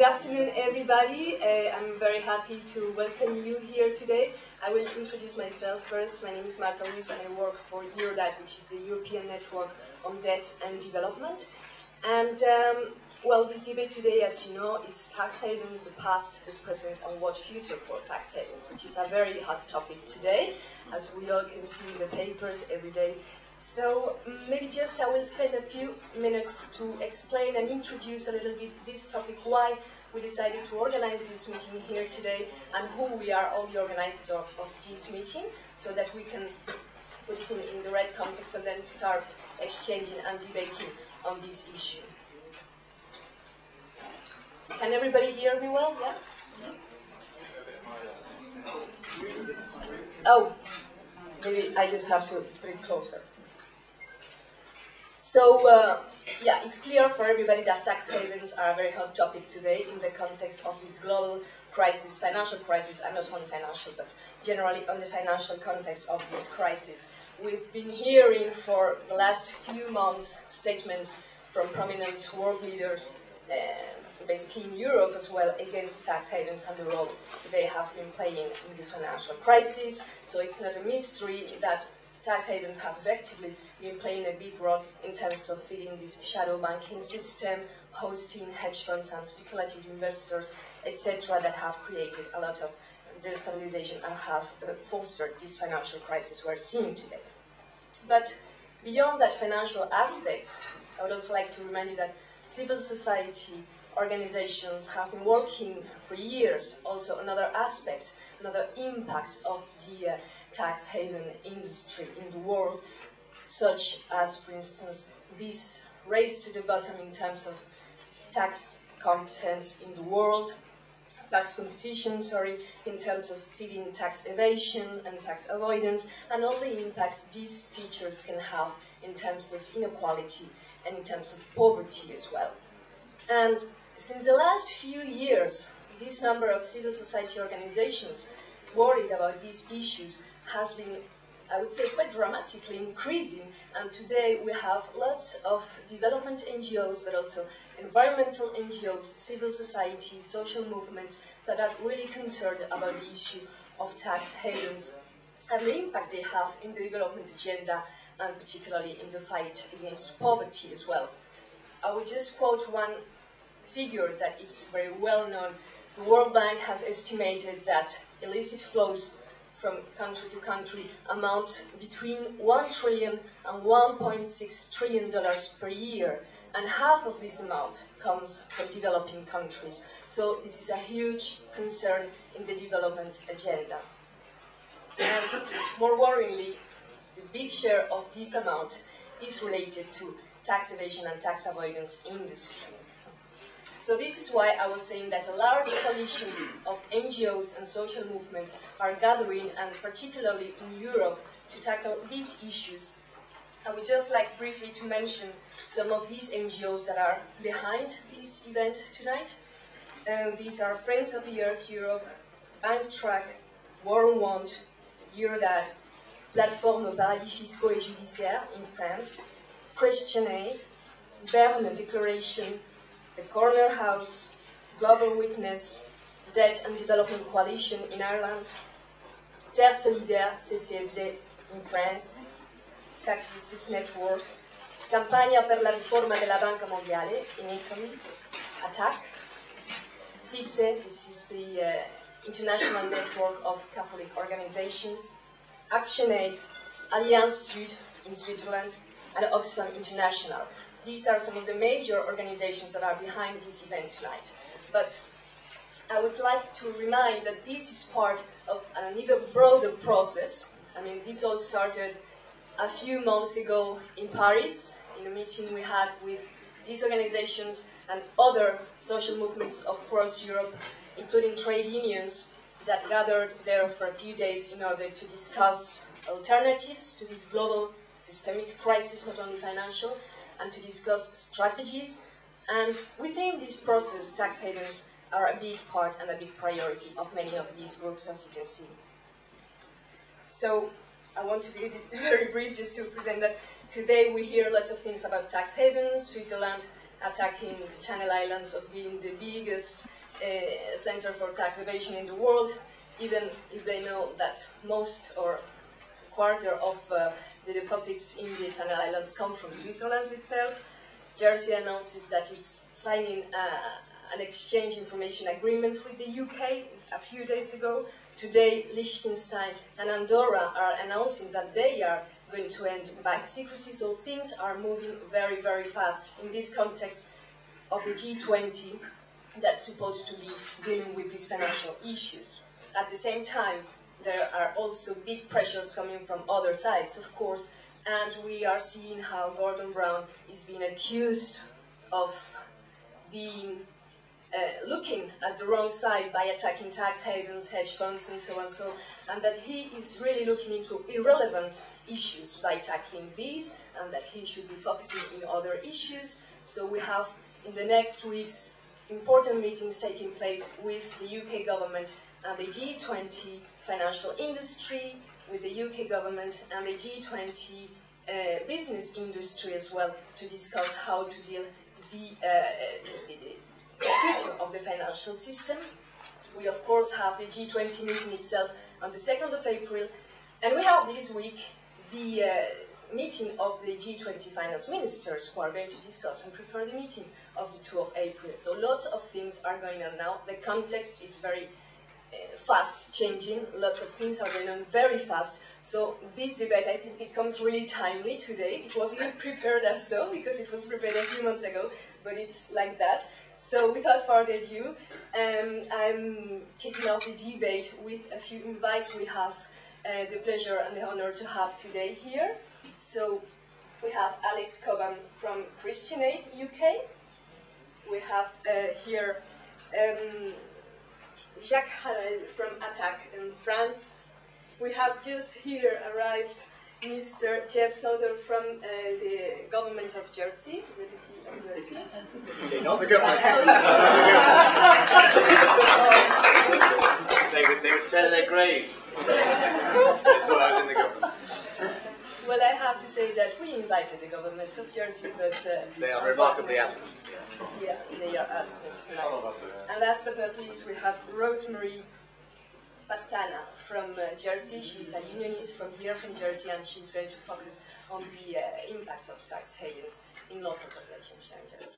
afternoon, everybody. I'm very happy to welcome you here today. I will introduce myself first. My name is Marta, Ruiz, and I work for EuroDebt, which is the European Network on Debt and Development. And, well, this debate today, as you know, is tax havens, the past, the present, and what future for tax havens, which is a very hot topic today, as we all can see in the papers every day. So maybe just I will spend a few minutes to explain and introduce a little bit this topic, why we decided to organize this meeting here today, and who we are, all the organizers of this meeting, so that we can put it in the right context and then start exchanging and debating on this issue. Can everybody hear me well? Yeah? Oh, maybe I just have to put it closer. So, yeah, it's clear for everybody that tax havens are a very hot topic today in the context of this global crisis, financial crisis, and not only financial, but generally on the financial context of this crisis. We've been hearing for the last few months statements from prominent world leaders, basically in Europe as well, against tax havens and the role they have been playing in the financial crisis. So it's not a mystery that tax havens have effectively been playing a big role in terms of feeding this shadow banking system, hosting hedge funds and speculative investors, etc., that have created a lot of destabilization and have fostered this financial crisis we're seeing today. But beyond that financial aspect, I would also like to remind you that civil society organizations have been working for years also on other aspects, another impacts of the tax haven industry in the world, such as, for instance, this race to the bottom in terms of tax competence in the world, tax competition, sorry, in terms of feeding tax evasion and tax avoidance, and all the impacts these features can have in terms of inequality and in terms of poverty as well. And since the last few years, this number of civil society organizations worried about these issues has been, I would say, quite dramatically increasing, and today we have lots of development NGOs, but also environmental NGOs, civil society, social movements that are really concerned about the issue of tax havens and the impact they have in the development agenda, and particularly in the fight against poverty as well. I would just quote one figure that is very well known. The World Bank has estimated that illicit flows from country to country amount between $1 trillion and $1.6 trillion per year, and half of this amount comes from developing countries. So this is a huge concern in the development agenda. And more worryingly, the big share of this amount is related to tax evasion and tax avoidance industry. So this is why I was saying that a large coalition of NGOs and social movements are gathering, and particularly in Europe, to tackle these issues. I would just like briefly to mention some of these NGOs that are behind this event tonight. These are Friends of the Earth Europe, Banktrack, War on Want, EuroDebt, Plateforme Paradis Fiscaux et Judiciaires in France, Christian Aid, Berne Declaration, the Corner House, Global Witness, Debt and Development Coalition in Ireland, Terre Solidaire, CCFD in France, Tax Justice Network, Campagna per la riforma della Banca Mondiale in Italy, ATTAC, SIGSE, this is the International Network of Catholic Organizations, ActionAid, Alliance Sud in Switzerland, and Oxfam International. These are some of the major organizations that are behind this event tonight. But I would like to remind that this is part of an even broader process. I mean, this all started a few months ago in Paris, in a meeting we had with these organizations and other social movements across Europe, including trade unions, that gathered there for a few days in order to discuss alternatives to this global systemic crisis, not only financial, and to discuss strategies. And within this process, tax havens are a big part and a big priority of many of these groups, as you can see. So I want to be very brief just to present that today we hear lots of things about tax havens, Switzerland attacking the Channel Islands of being the big biggest center for tax evasion in the world, even if they know that most or a quarter of the deposits in the Channel Islands come from Switzerland itself. Jersey announces that it's signing an exchange information agreement with the UK a few days ago. Today, Liechtenstein and Andorra are announcing that they are going to end bank secrecy, so things are moving very, very fast in this context of the G20 that's supposed to be dealing with these financial issues. At the same time, there are also big pressures coming from other sides, of course, and we are seeing how Gordon Brown is being accused of being looking at the wrong side by attacking tax havens, hedge funds, and so on, and that he is really looking into irrelevant issues by tackling these, and that he should be focusing on other issues. So we have, in the next weeks, important meetings taking place with the UK government and the G20 financial industry, with the UK government and the G20 business industry as well, to discuss how to deal with the future of the financial system. We of course have the G20 meeting itself on the 2nd of April, and we have this week the meeting of the G20 finance ministers, who are going to discuss and prepare the meeting of the 2nd of April. So lots of things are going on now. The context is very fast changing, lots of things are going on very fast. So this debate, I think it comes really timely today. It wasn't even prepared as so, because it was prepared a few months ago, but it's like that. So without further ado, I'm kicking off the debate with a few invites we have the pleasure and the honor to have today here. So we have Alex Cobham from Christian Aid UK. We have here Jacques Halal from Attac in France. We have just here arrived Mr. Jeff Souther from the government of Jersey, the Deputy of Jersey. Okay, not the government. They would tell their graves. They thought I was in the government. Well, I have to say that we invited the government of Jersey, but they are remarkably absent. Yeah, they are absent tonight. And last but not least, we have Rosemary Pastana from Jersey. She's a unionist from here, from Jersey, and she's going to focus on the impacts of tax havens in local populations here in Jersey.